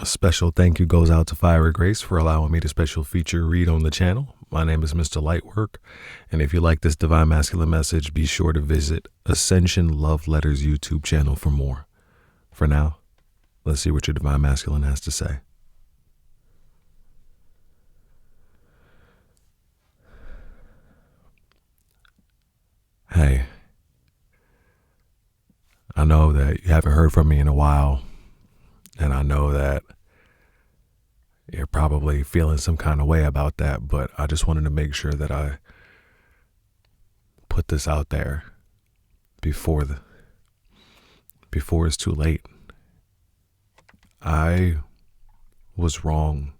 A special thank you goes out to Fiery Grace for allowing me to special feature read on the channel. My name is Mr. LightWork, and if you like this Divine Masculine message, be sure to visit Ascension Love Letters YouTube channel for more. For now, let's see what your Divine Masculine has to say. Hey, I know that you haven't heard from me in a while, and I know that you're probably feeling some kind of way about that, but I just wanted to make sure that I put this out there before it's too late. I was wrong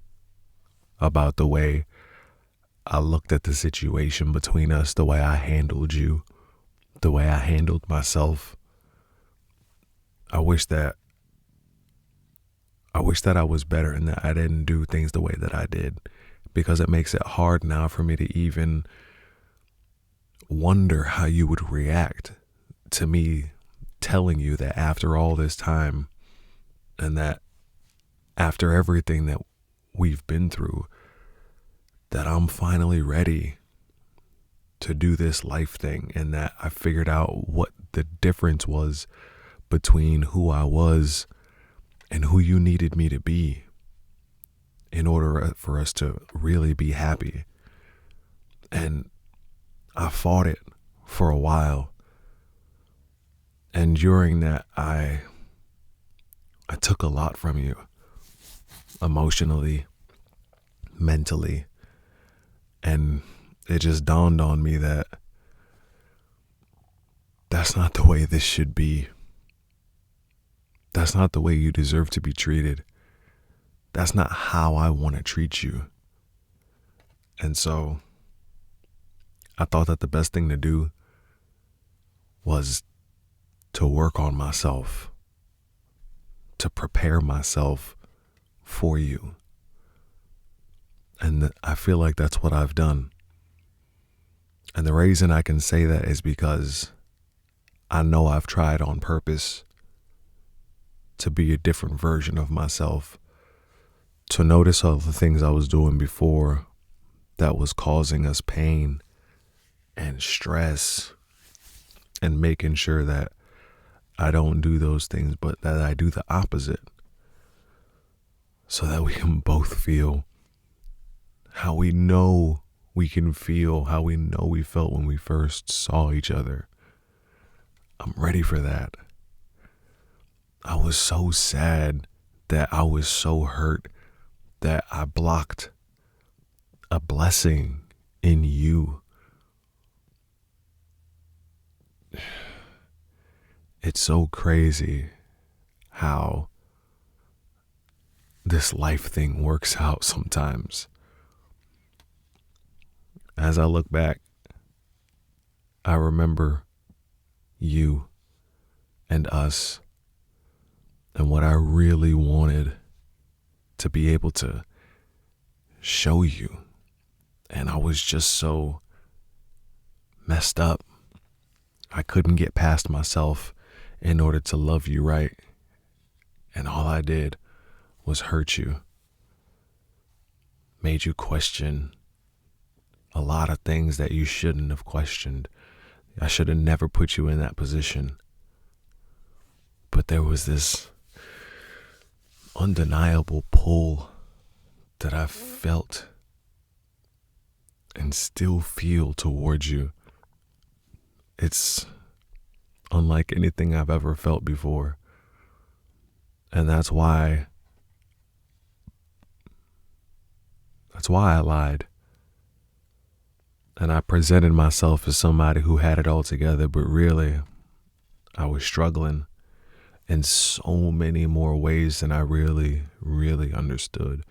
about the way I looked at the situation between us, the way I handled you, the way I handled myself. I wish that I was better and that I didn't do things the way that I did, because it makes it hard now for me to even wonder how you would react to me telling you that after all this time and that after everything that we've been through, that I'm finally ready to do this life thing, and that I figured out what the difference was between who I was and who you needed me to be in order for us to really be happy. And I fought it for a while. And during that, I took a lot from you, emotionally, mentally. And it just dawned on me that that's not the way this should be. That's not the way you deserve to be treated. That's not how I want to treat you. And so I thought that the best thing to do was to work on myself, to prepare myself for you. And I feel like that's what I've done. And the reason I can say that is because I know I've tried on purpose to be a different version of myself, to notice all the things I was doing before that was causing us pain and stress, and making sure that I don't do those things, but that I do the opposite, so that we can both feel how we know we can feel, how we know we felt when we first saw each other. I'm ready for that. I was so sad, that I was so hurt, that I blocked a blessing in you. It's so crazy how this life thing works out sometimes. As I look back, I remember you and us and what I really wanted to be able to show you. And I was just so messed up. I couldn't get past myself in order to love you right. And all I did was hurt you, made you question a lot of things that you shouldn't have questioned. I should have never put you in that position. But there was this undeniable pull that I felt and still feel towards you. It's unlike anything I've ever felt before. And that's why I lied. And I presented myself as somebody who had it all together, but really, I was struggling in so many more ways than I really, really understood.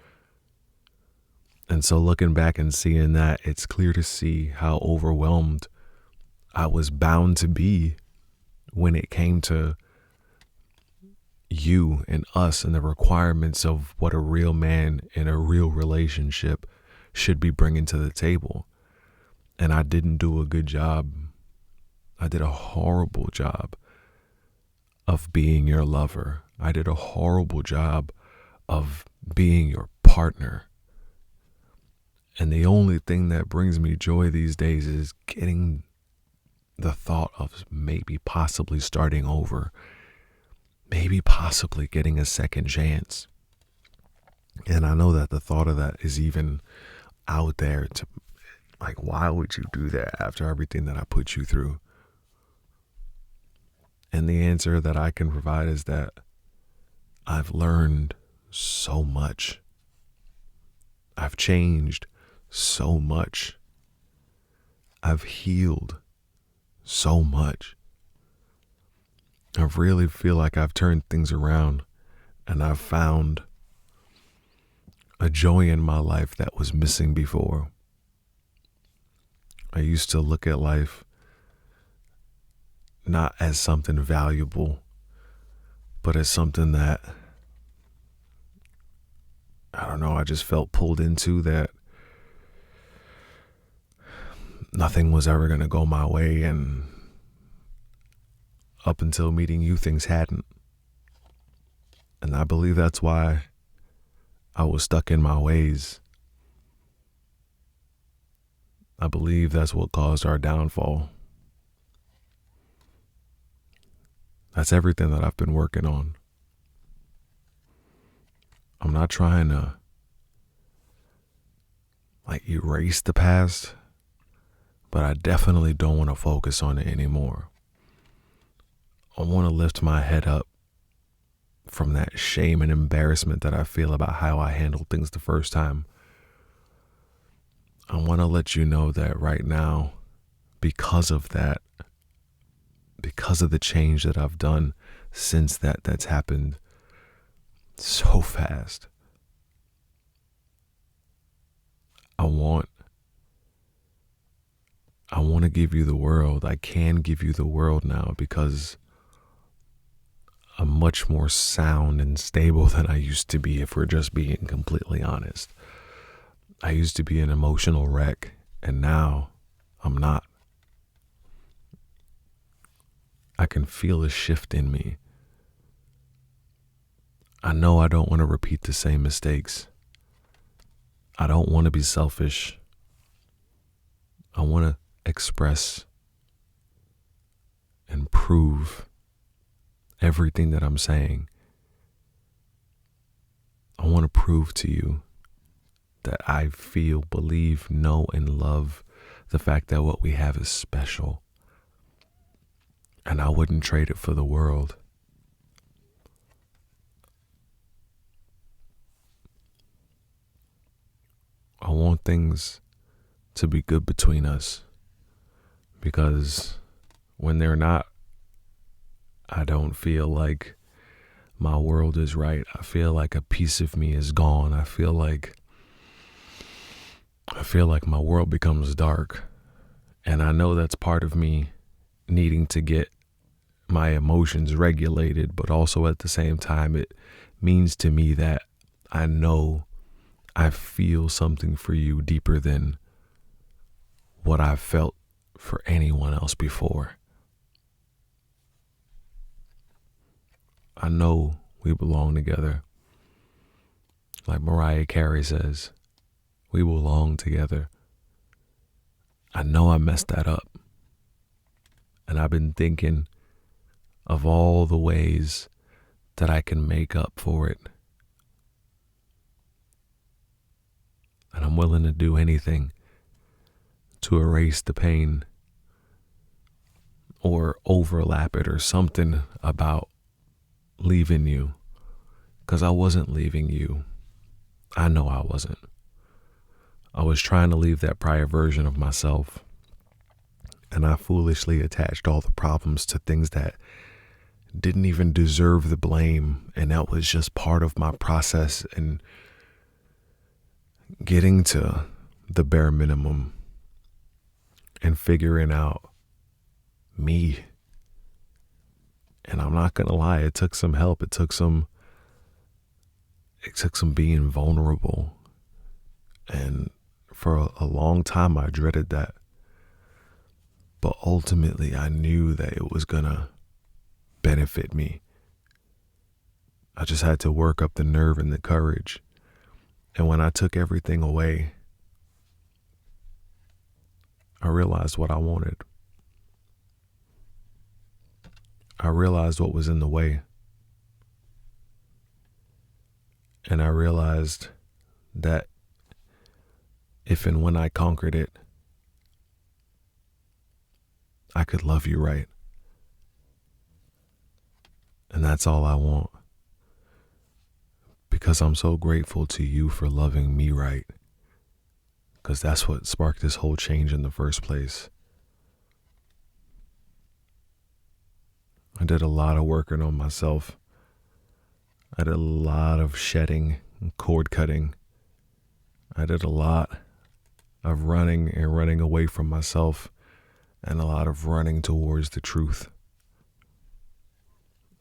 And so looking back and seeing that, it's clear to see how overwhelmed I was bound to be when it came to you and us and the requirements of what a real man in a real relationship should be bringing to the table. And I didn't do a good job. I did a horrible job of being your lover. I did a horrible job of being your partner. And the only thing that brings me joy these days is getting the thought of maybe possibly starting over, maybe possibly getting a second chance. And I know that the thought of that is even out there to, like, why would you do that after everything that I put you through? And the answer that I can provide is that I've learned so much. I've changed so much. I've healed so much. I really feel like I've turned things around, and I've found a joy in my life that was missing before. I used to look at life not as something valuable, but as something that, I don't know, I just felt pulled into, that nothing was ever going to go my way. And up until meeting you, things hadn't. And I believe that's why I was stuck in my ways. I believe that's what caused our downfall. That's everything that I've been working on. I'm not trying to erase the past, but I definitely don't want to focus on it anymore. I want to lift my head up from that shame and embarrassment that I feel about how I handled things the first time. I want to let you know that right now, because of that, because of the change that I've done since that's happened so fast, I want to give you the world. I can give you the world now because I'm much more sound and stable than I used to be, if we're just being completely honest. I used to be an emotional wreck, and now I'm not. I can feel a shift in me. I know I don't want to repeat the same mistakes. I don't want to be selfish. I want to express and prove everything that I'm saying. I want to prove to you that I feel, believe, know, and love the fact that what we have is special. And I wouldn't trade it for the world. I want things to be good between us, because when they're not, I don't feel like my world is right. I feel like a piece of me is gone. I feel like my world becomes dark. And I know that's part of me needing to get my emotions regulated, but also at the same time, it means to me that I know I feel something for you deeper than what I've felt for anyone else before. I know we belong together. Like Mariah Carey says, we belong together. I know I messed that up. And I've been thinking of all the ways that I can make up for it. And I'm willing to do anything to erase the pain or overlap it or something about leaving you. Because I wasn't leaving you. I know I wasn't. I was trying to leave that prior version of myself. And I foolishly attached all the problems to things that didn't even deserve the blame. And that was just part of my process and getting to the bare minimum and figuring out me. And I'm not going to lie, it took some help. It took some being vulnerable. And for a long time, I dreaded that. But ultimately, I knew that it was going to benefit me. I just had to work up the nerve and the courage. And when I took everything away, I realized what I wanted. I realized what was in the way. And I realized that if and when I conquered it, I could love you right. And that's all I want. Because I'm so grateful to you for loving me right. Because that's what sparked this whole change in the first place. I did a lot of working on myself. I did a lot of shedding and cord cutting. I did a lot of running and running away from myself, and a lot of running towards the truth.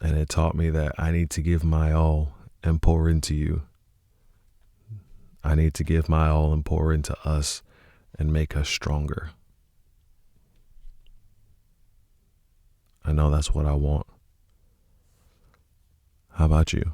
And it taught me that I need to give my all and pour into you. I need to give my all and pour into us and make us stronger. I know that's what I want. How about you?